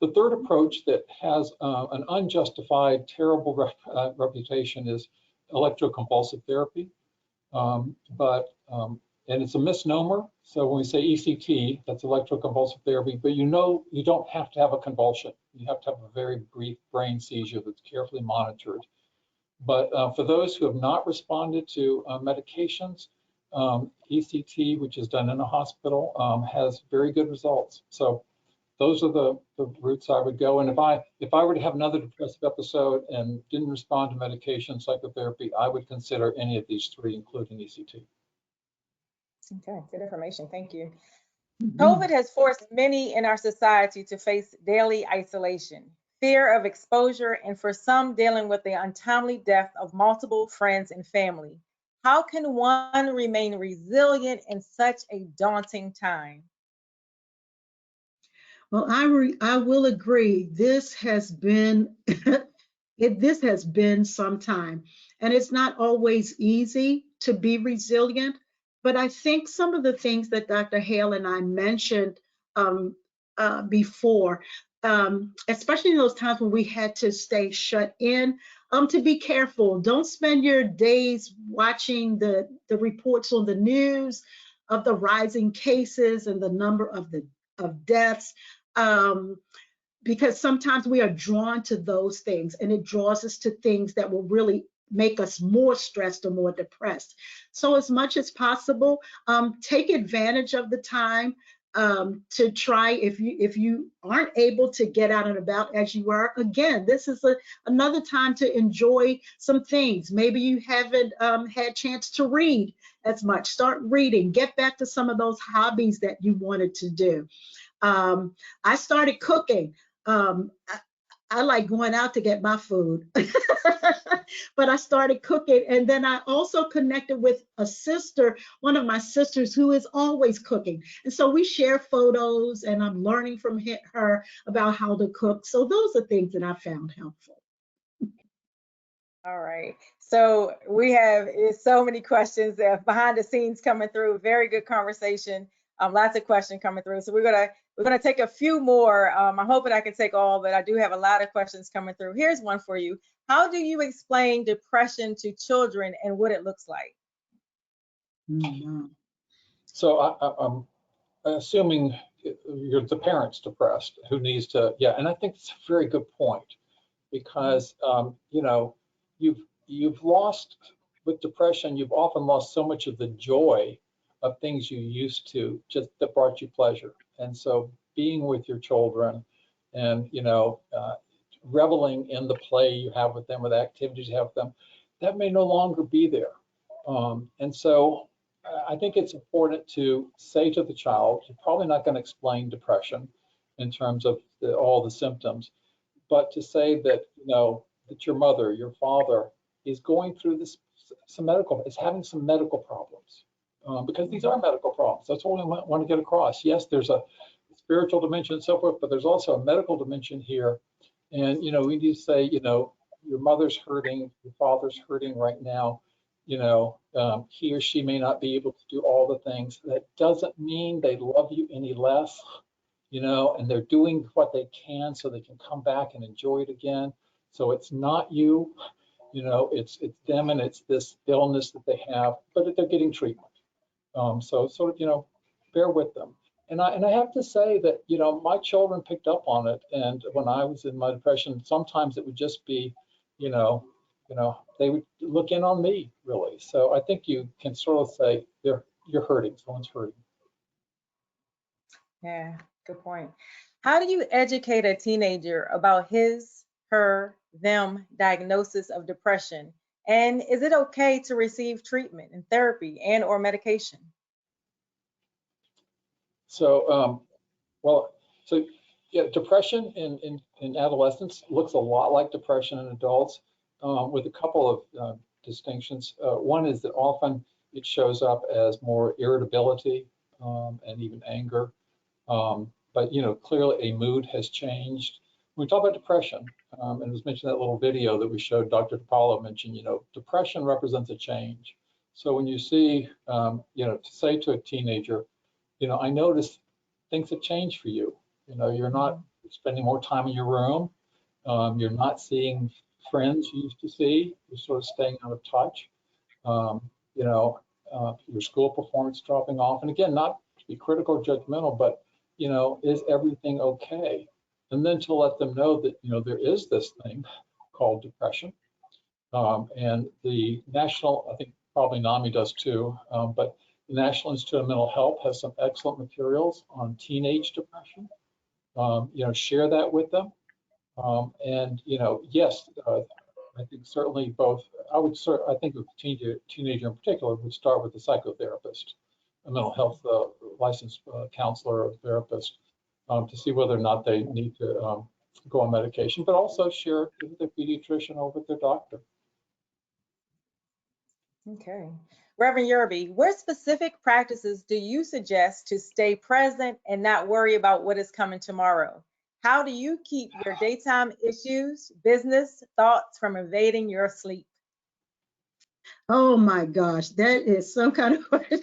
The third approach that has an unjustified, terrible reputation is electrocompulsive therapy. And it's a misnomer. So when we say ECT, that's electroconvulsive therapy, but you don't have to have a convulsion. You have to have a very brief brain seizure that's carefully monitored. But for those who have not responded to medications, ECT, which is done in a hospital, has very good results. So those are the routes I would go. And if I were to have another depressive episode and didn't respond to medication, psychotherapy, I would consider any of these three, including ECT. Okay, good information. Thank you. Mhm. COVID has forced many in our society to face daily isolation, fear of exposure, and for some dealing with the untimely death of multiple friends and family. How can one remain resilient in such a daunting time? Well, I will agree. This has been this has been some time, and it's not always easy to be resilient. But I think some of the things that Dr. Hale and I mentioned um, before, especially in those times when we had to stay shut in, to be careful. Don't spend your days watching the reports on the news of the rising cases and the number of deaths. Um, because sometimes we are drawn to those things, and it draws us to things that will really make us more stressed or more depressed. So as much as possible, take advantage of the time to try, if you aren't able to get out and about as you were. Again, this is another time to enjoy some things. Maybe you haven't had chance to read as much. Start reading. Get back to some of those hobbies that you wanted to do. I started cooking. I like going out to get my food, but I started cooking. And then I also connected with a sister, one of my sisters, who is always cooking. And so we share photos, and I'm learning from her about how to cook. So those are things that I found helpful. All right. So we have so many questions behind the scenes coming through. Very good conversation. Lots of questions coming through. So we're gonna take a few more. I'm hoping I can take all, but I do have a lot of questions coming through. Here's one for you. How do you explain depression to children and what it looks like? Mm-hmm. So I'm assuming you're the parent's depressed who needs to, yeah, and I think it's a very good point, because you know, you've lost, with depression, you've often lost so much of the joy of things you used to, just that brought you pleasure. And so being with your children and, you know, reveling in the play you have with them, with activities you have with them, that may no longer be there. And so I think it's important to say to the child, you're probably not going to explain depression in terms of all the symptoms, but to say that, you know, that your mother, your father is going through this, is having some medical problems, because these are medical problems. That's what we want to get across. Yes, there's a spiritual dimension and so forth, but there's also a medical dimension here. And, you know, we need to say, you know, your mother's hurting, your father's hurting right now. You know, he or she may not be able to do all the things. That doesn't mean they love you any less, you know, and they're doing what they can so they can come back and enjoy it again. So it's not you, you know, it's them, and it's this illness that they have, but they're getting treatment. So sort of, you know, bear with them. And I have to say that, you know, my children picked up on it. And when I was in my depression, sometimes it would just be, you know, they would look in on me, really. So I think you can sort of say, you're hurting, someone's hurting. Yeah, good point. How do you educate a teenager about his, her, them diagnosis of depression? And is it okay to receive treatment and therapy and or medication? So, well, so yeah, depression in adolescents looks a lot like depression in adults, with a couple of distinctions. One is that often it shows up as more irritability and even anger. But, you know, clearly a mood has changed. When we talk about depression, and it was mentioned that little video that we showed, Dr. DiPaolo mentioned, you know, depression represents a change. So when you see, you know, to say to a teenager, you know, I noticed things have changed for you. You know, you're not spending more time in your room. You're not seeing friends you used to see. You're sort of staying out of touch. You know, your school performance dropping off. And again, not to be critical or judgmental, but, you know, is everything okay? And then to let them know that, you know, there is this thing called depression. And the national, I think probably Nami does too, but the National Institute of Mental Health has some excellent materials on teenage depression. Share that with them. And yes, I think certainly both. I think of teenager in particular would start with the psychotherapist, a mental health licensed counselor or therapist, to see whether or not they need to go on medication, but also share with their pediatrician or with their doctor. Okay. Reverend Yerby, what specific practices do you suggest to stay present and not worry about what is coming tomorrow? How do you keep your daytime issues, business, thoughts from invading your sleep? Oh my gosh, that is some kind of question.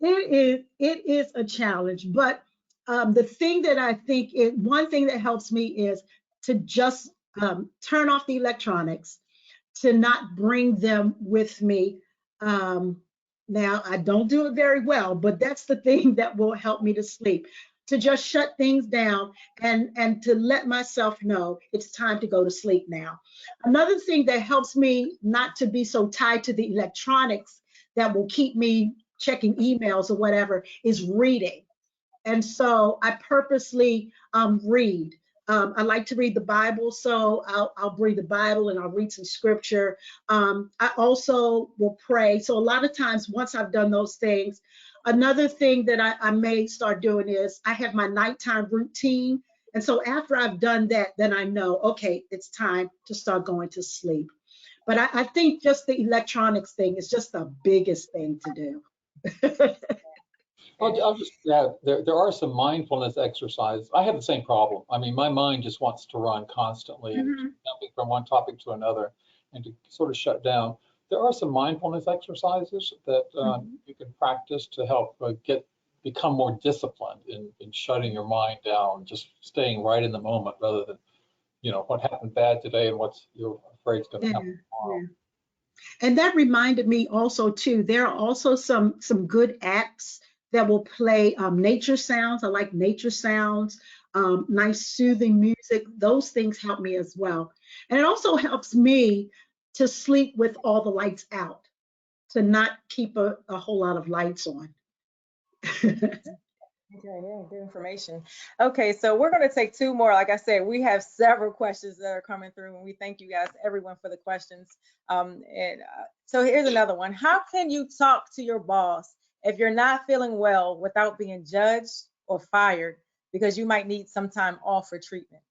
It is a challenge, but the thing that I think one thing that helps me is to just turn off the electronics, to not bring them with me. Now, I don't do it very well, but that's the thing that will help me to sleep, to just shut things down and to let myself know it's time to go to sleep now. Another thing that helps me not to be so tied to the electronics that will keep me checking emails or whatever is reading. And so I purposely read. I like to read the Bible, so I'll read the Bible and I'll read some scripture. I also will pray. So a lot of times, once I've done those things, another thing that I may start doing is I have my nighttime routine. And so after I've done that, then I know, okay, it's time to start going to sleep. But I think just the electronics thing is just the biggest thing to do. I'll just add, there are some mindfulness exercises. I have the same problem. I mean, my mind just wants to run constantly and jumping from one topic to another, and to sort of shut down. There are some mindfulness exercises that you can practice to help become more disciplined in shutting your mind down, just staying right in the moment rather than, what happened bad today and what you're afraid is going to happen tomorrow. Yeah. And that reminded me also too, there are also some good apps that will play nature sounds. I like nature sounds, nice soothing music. Those things help me as well. And it also helps me to sleep with all the lights out, to not keep a whole lot of lights on. Okay, yeah, good information. Okay, so we're going to take two more. Like I said, we have several questions that are coming through, and we thank you guys, everyone, for the questions. So here's another one. How can you talk to your boss if you're not feeling well without being judged or fired, because you might need some time off for treatment?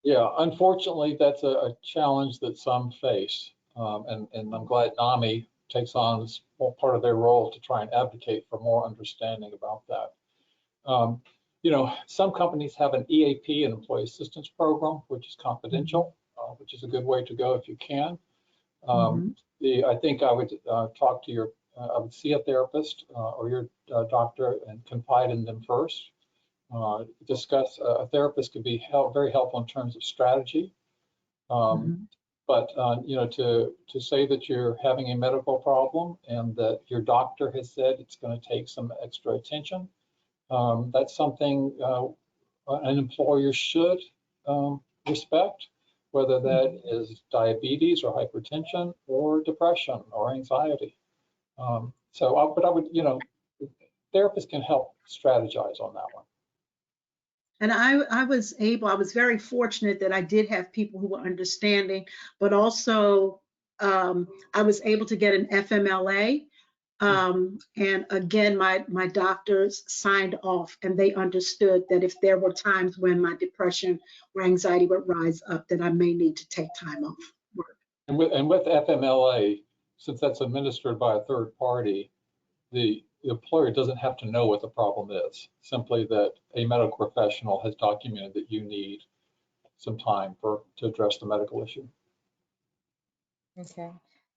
Yeah, unfortunately, that's a challenge that some face, and I'm glad Nami takes on this part of their role to try and advocate for more understanding about that. Some companies have an EAP, an employee assistance program, which is confidential, which is a good way to go if you can. I think I would talk to I would see a therapist or your doctor and confide in them first. Discuss, a therapist could be very helpful in terms of strategy. But to say that you're having a medical problem and that your doctor has said it's going to take some extra attention, that's something an employer should respect, whether that is diabetes or hypertension or depression or anxiety. But I would, therapists can help strategize on that one. And I was very fortunate that I did have people who were understanding, but also I was able to get an FMLA. And again, my doctors signed off, and they understood that if there were times when my depression or anxiety would rise up, that I may need to take time off work. And with FMLA, since that's administered by a third party, the employer doesn't have to know what the problem is, simply that a medical professional has documented that you need some time to address the medical issue. Okay.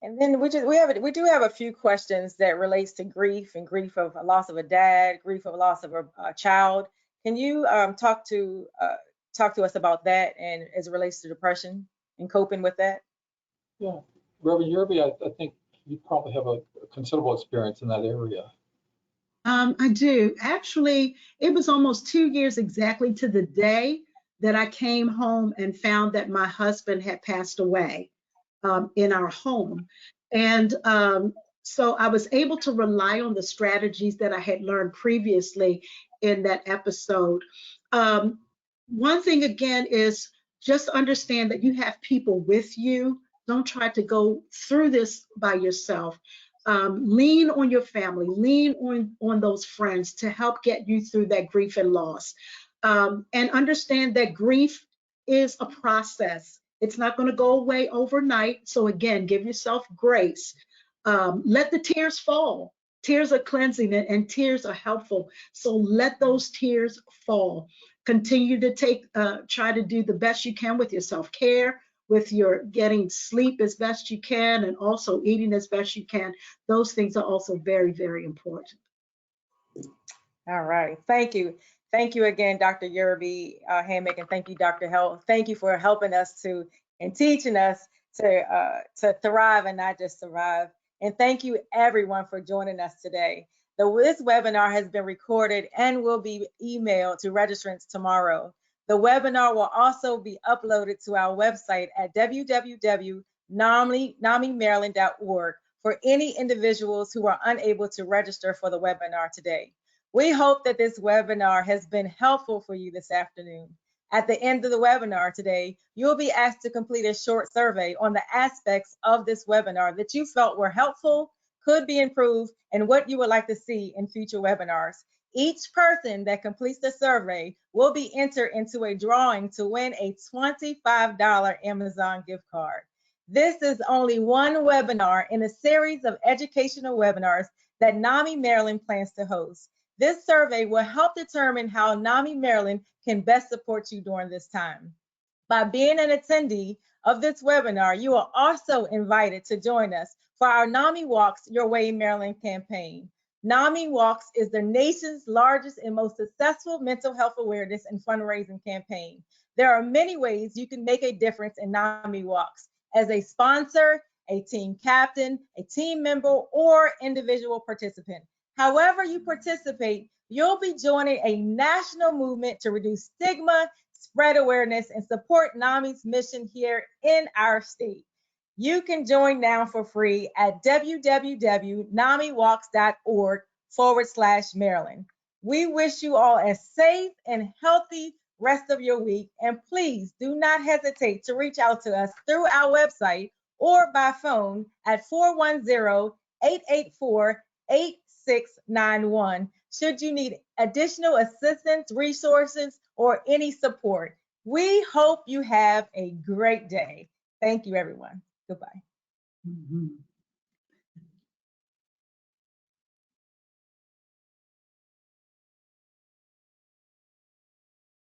And then we do have a few questions that relates to grief and grief of a loss of a dad, grief of a loss of a child. Can you talk to us about that and as it relates to depression and coping with that? Yeah, Reverend Yerby, I think you probably have a considerable experience in that area. I do. Actually, it was almost 2 years exactly to the day that I came home and found that my husband had passed away in our home. And so I was able to rely on the strategies that I had learned previously in that episode. One thing again is just understand that you have people with you. Don't try to go through this by yourself. Lean on your family, lean on those friends to help get you through that grief and loss. And understand that grief is a process. It's not going to go away overnight. So again, give yourself grace. Let the tears fall. Tears are cleansing and tears are helpful. So let those tears fall. Continue to try to do the best you can with your self-care, with your getting sleep as best you can, and also eating as best you can. Those things are also very, very important. All right. Thank you. Thank you again, Dr. Yerby-Hammack, and thank you, Dr. Hale. Thank you for helping us and teaching us to thrive and not just survive. And thank you, everyone, for joining us today. This webinar has been recorded and will be emailed to registrants tomorrow. The webinar will also be uploaded to our website at www.namimaryland.org for any individuals who are unable to register for the webinar today. We hope that this webinar has been helpful for you this afternoon. At the end of the webinar today, you'll be asked to complete a short survey on the aspects of this webinar that you felt were helpful, could be improved, and what you would like to see in future webinars. Each person that completes the survey will be entered into a drawing to win a $25 Amazon gift card. This is only one webinar in a series of educational webinars that Nami Maryland plans to host. This survey will help determine how Nami Maryland can best support you during this time. By being an attendee of this webinar, you are also invited to join us for our Nami Walks Your Way Maryland campaign. Nami Walks is the nation's largest and most successful mental health awareness and fundraising campaign. There are many ways you can make a difference in Nami Walks: as a sponsor, a team captain, a team member, or individual participant. However you participate, you'll be joining a national movement to reduce stigma, spread awareness, and support NAMI's mission here in our state. You can join now for free at www.namiwalks.org/Maryland. We wish you all a safe and healthy rest of your week, and please do not hesitate to reach out to us through our website or by phone at 410-884-8691 should you need additional assistance, resources, or any support. We hope you have a great day. Thank you, everyone. Goodbye. Mm-hmm.